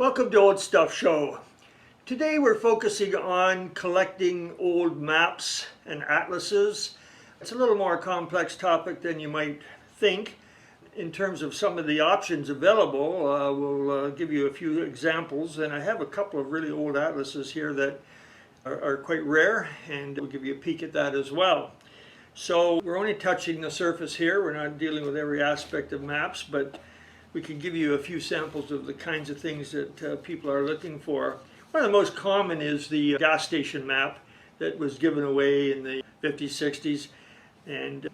Welcome to Old Stuff Show. Today we're focusing on collecting old maps and atlases. It's a little more complex topic than you might think. In terms of some of the options available, we'll give you a few examples, and I have a couple of really old atlases here that are quite rare, and we'll give you a peek at that as well. So we're only touching the surface here. We're not dealing with every aspect of maps, but we can give you a few samples of the kinds of things that people are looking for. One of the most common is the gas station map that was given away in the 50s, 60s. And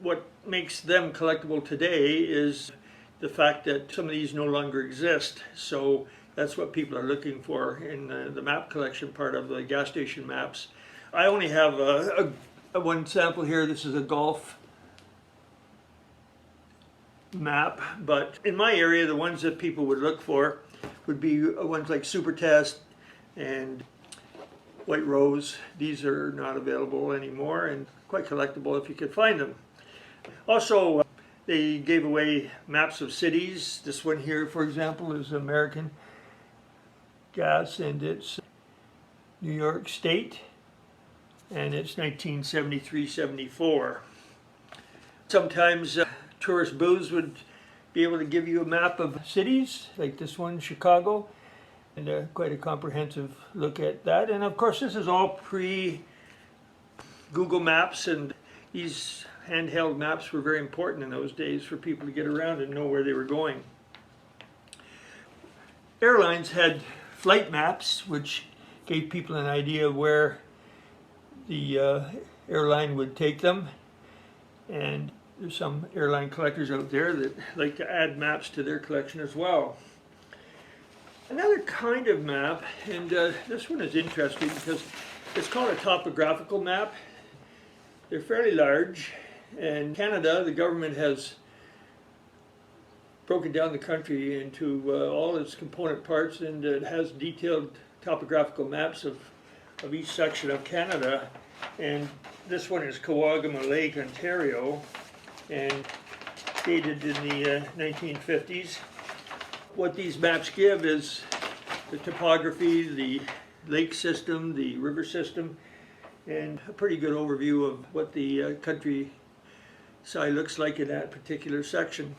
what makes them collectible today is the fact that some of these no longer exist. So that's what people are looking for in the map collection part of the gas station maps. I only have one sample here. This is a golf map, but in my area the ones that people would look for would be ones like Super Test and White Rose. These are not available anymore and quite collectible if you could find them. Also, they gave away maps of cities. This one here, for example, is American Gas, and it's New York State, and it's 1973-74. Sometimes tourist booths would be able to give you a map of cities, like this one, Chicago, and quite a comprehensive look at that. And of course, this is all pre-Google Maps, and these handheld maps were very important in those days for people to get around and know where they were going. Airlines had flight maps, which gave people an idea of where the airline would take them, and there's some airline collectors out there that like to add maps to their collection as well. Another kind of map, and this one is interesting because it's called a topographical map. They're fairly large, and in Canada the government has broken down the country into all its component parts, and it has detailed topographical maps of each section of Canada. And this one is Kawagama Lake, Ontario, and dated in the 1950s. What these maps give is the topography, the lake system, the river system, and a pretty good overview of what the countryside looks like in that particular section.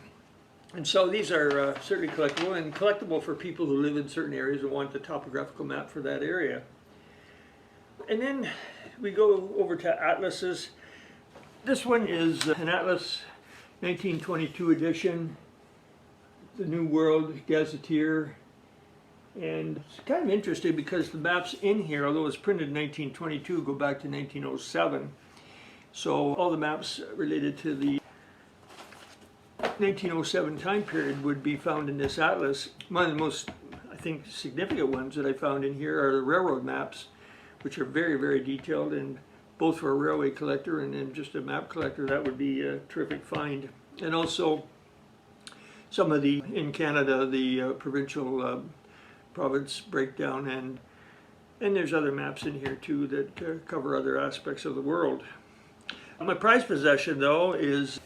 And so these are certainly collectible, and collectible for people who live in certain areas and want the topographical map for that area. And then we go over to atlases. This one is an Atlas 1922 edition, the New World Gazetteer, and it's kind of interesting because the maps in here, although it's printed in 1922, go back to 1907. So all the maps related to the 1907 time period would be found in this atlas. One of the most, I think, significant ones that I found in here are the railroad maps, which are very, very detailed, and both for a railway collector and then just a map collector, that would be a terrific find. And also some of the, in Canada, the provincial province breakdown, and there's other maps in here too that cover other aspects of the world. My prized possession, though, is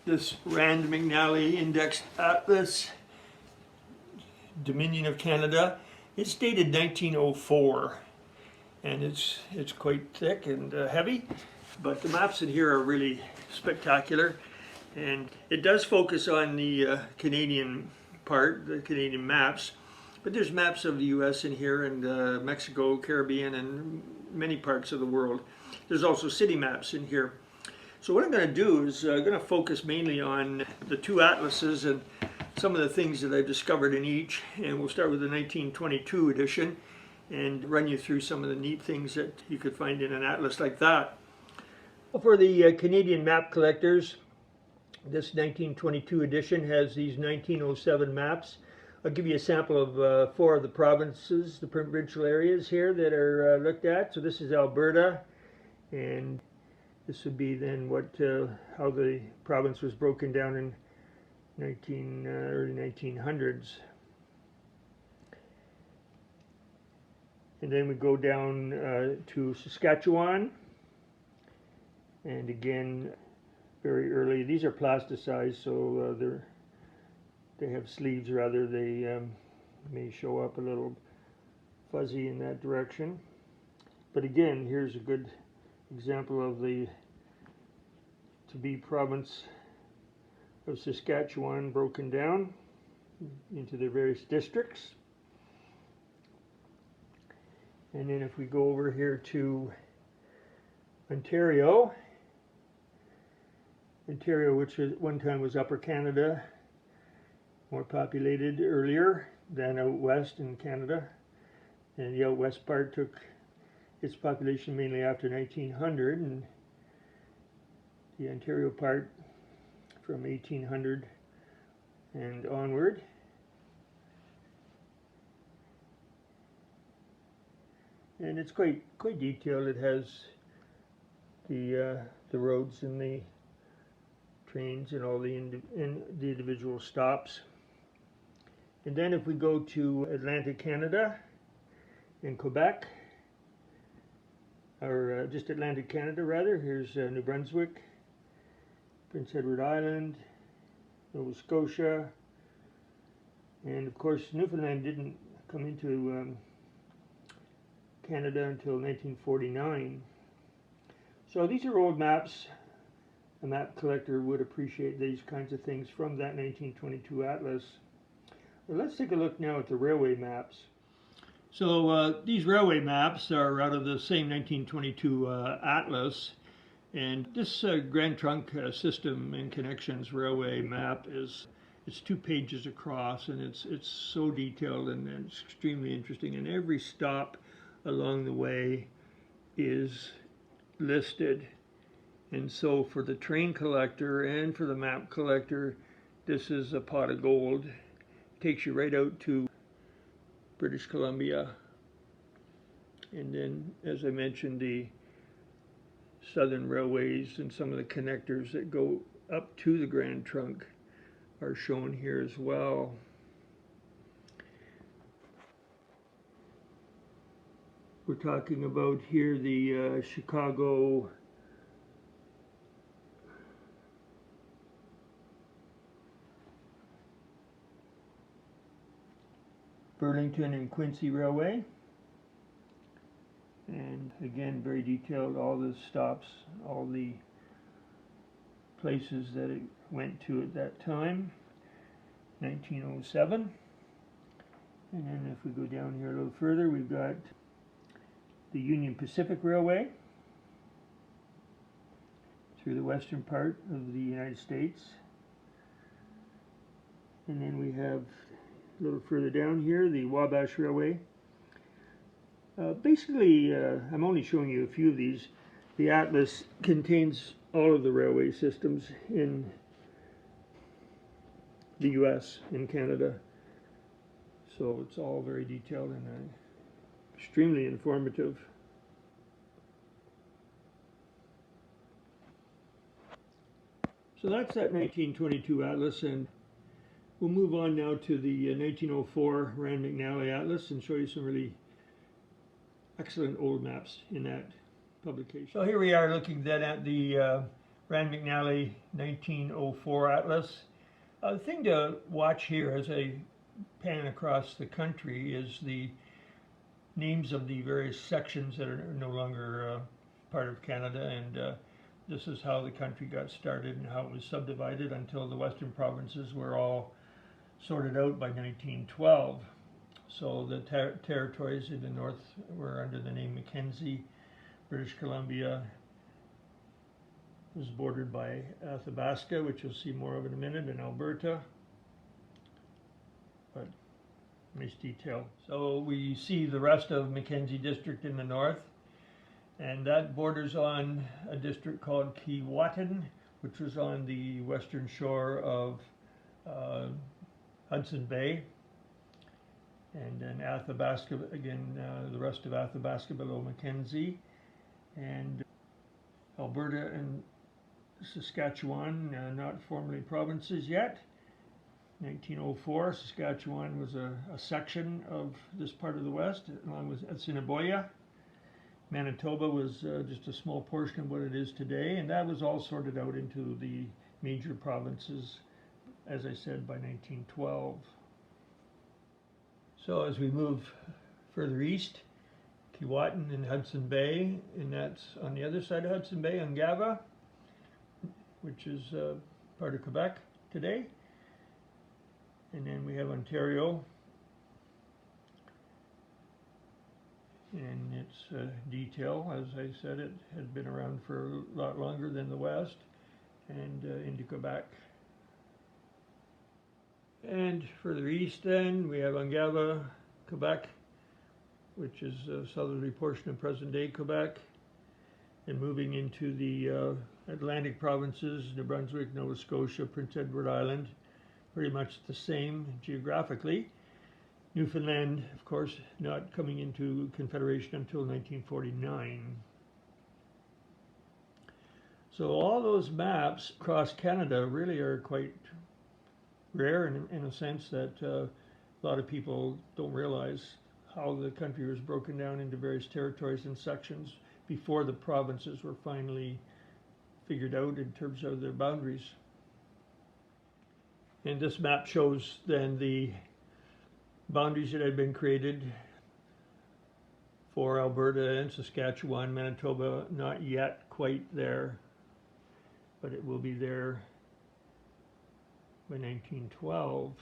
this Rand McNally Indexed Atlas, Dominion of Canada. It's dated 1904. And it's quite thick and heavy, but the maps in here are really spectacular, and it does focus on the Canadian part, the Canadian maps, but there's maps of the US in here, and Mexico, Caribbean, and many parts of the world. There's also city maps in here. So what I'm going to do is I'm going to focus mainly on the two atlases and some of the things that I've discovered in each, and we'll start with the 1922 edition and run you through some of the neat things that you could find in an atlas like that. For the Canadian map collectors, this 1922 edition has these 1907 maps. I'll give you a sample of 4 of the provinces, the provincial areas here that are looked at. So this is Alberta, and this would be then how the province was broken down in early 1900s. And then we go down to Saskatchewan, and again, very early. These are plasticized, so they have sleeves rather. They may show up a little fuzzy in that direction. But again, here's a good example of the to-be province of Saskatchewan broken down into the various districts. And then if we go over here to Ontario, which at one time was Upper Canada, more populated earlier than out west in Canada. And the out west part took its population mainly after 1900, and the Ontario part from 1800 and onward. And it's quite detailed. It has the roads and the trains and all the individual stops. And then if we go to Atlantic Canada and Quebec, or just Atlantic Canada rather, here's New Brunswick, Prince Edward Island, Nova Scotia, and of course Newfoundland didn't come into Canada until 1949. So these are old maps. A map collector would appreciate these kinds of things from that 1922 atlas. Well, let's take a look now at the railway maps. So these railway maps are out of the same 1922 atlas, and this Grand Trunk System and Connections railway map it's 2 pages across, and it's so detailed and it's extremely interesting, and every stop along the way is listed. And so for the train collector and for the map collector, this is a pot of gold. It takes you right out to British Columbia. And then, as I mentioned, the Southern Railways and some of the connectors that go up to the Grand Trunk are shown here as well. We're talking about here the Chicago Burlington and Quincy Railway, and again very detailed, all the stops, all the places that it went to at that time, 1907. And then if we go down here a little further, we've got the Union Pacific Railway through the western part of the United States. And then we have a little further down here, the Wabash Railway. Basically, I'm only showing you a few of these. The atlas contains all of the railway systems in the US, in Canada. So it's all very detailed and extremely informative. So that's that 1922 atlas, and we'll move on now to the 1904 Rand McNally Atlas and show you some really excellent old maps in that publication. So here we are looking then at the Rand McNally 1904 Atlas. The thing to watch here as I pan across the country is the names of the various sections that are no longer part of Canada, and this is how the country got started and how it was subdivided until the western provinces were all sorted out by 1912. So the territories in the north were under the name Mackenzie. British Columbia was bordered by Athabasca, which you'll see more of in a minute, and Alberta. But nice detail. So we see the rest of Mackenzie District in the north, and that borders on a district called Keewatin, which was on the western shore of Hudson Bay. And then Athabasca, again, the rest of Athabasca below Mackenzie. And Alberta and Saskatchewan, not formally provinces yet. 1904, Saskatchewan was a section of this part of the West, along with Assiniboia. Manitoba was just a small portion of what it is today, and that was all sorted out into the major provinces, as I said, by 1912. So as we move further east, Keewatin and Hudson Bay, and that's on the other side of Hudson Bay, Ungava, which is part of Quebec today. And then we have Ontario, and its detail, as I said, it had been around for a lot longer than the West, and into Quebec. And further east then, we have Ungava, Quebec, which is a southerly portion of present-day Quebec, and moving into the Atlantic provinces, New Brunswick, Nova Scotia, Prince Edward Island, pretty much the same geographically. Newfoundland, of course, not coming into Confederation until 1949. So all those maps across Canada really are quite rare in a sense that a lot of people don't realize how the country was broken down into various territories and sections before the provinces were finally figured out in terms of their boundaries. And this map shows then the boundaries that had been created for Alberta and Saskatchewan. Manitoba not yet quite there, but it will be there by 1912.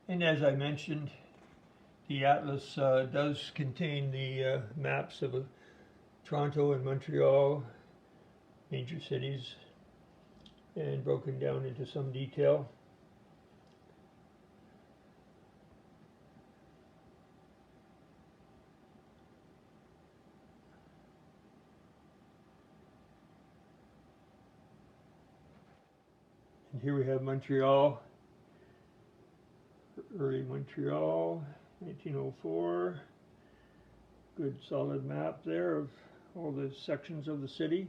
And as I mentioned, the atlas does contain the maps of Toronto and Montreal, major cities, and broken down into some detail. And here we have Montreal, early Montreal, 1904. Good solid map there of all the sections of the city.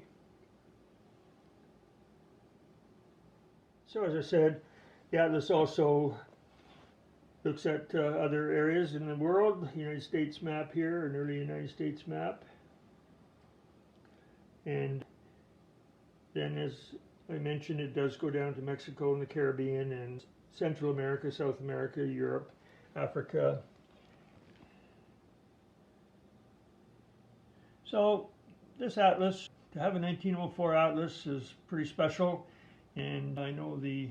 So as I said, the atlas also looks at other areas in the world. United States map here, an early United States map. And then, as I mentioned, it does go down to Mexico and the Caribbean and Central America, South America, Europe, Africa. So this atlas, to have a 1904 atlas, is pretty special, and I know the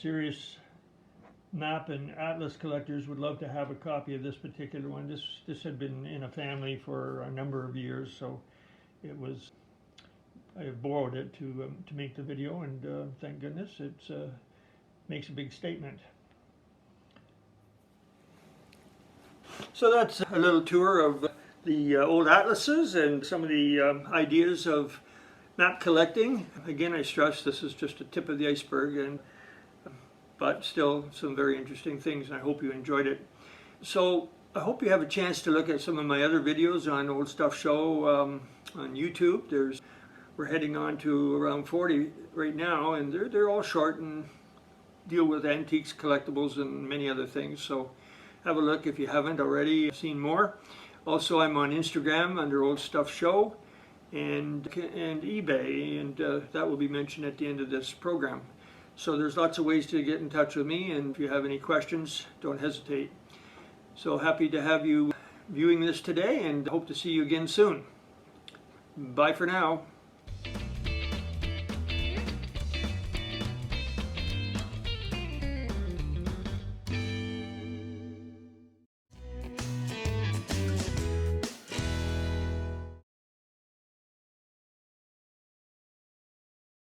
serious map and atlas collectors would love to have a copy of this particular one. This had been in a family for a number of years, so it was, I borrowed it to make the video, and thank goodness it makes a big statement. So that's a little tour of the old atlases and some of the ideas of map collecting. Again, I stress this is just a tip of the iceberg, but still some very interesting things, and I hope you enjoyed it. So I hope you have a chance to look at some of my other videos on Old Stuff Show on YouTube. We're heading on to around 40 right now, and they're all short and deal with antiques, collectibles, and many other things. So have a look if you haven't already seen more. Also, I'm on Instagram under Old Stuff Show and eBay, and that will be mentioned at the end of this program. So there's lots of ways to get in touch with me, and if you have any questions, don't hesitate. So happy to have you viewing this today, and hope to see you again soon. Bye for now.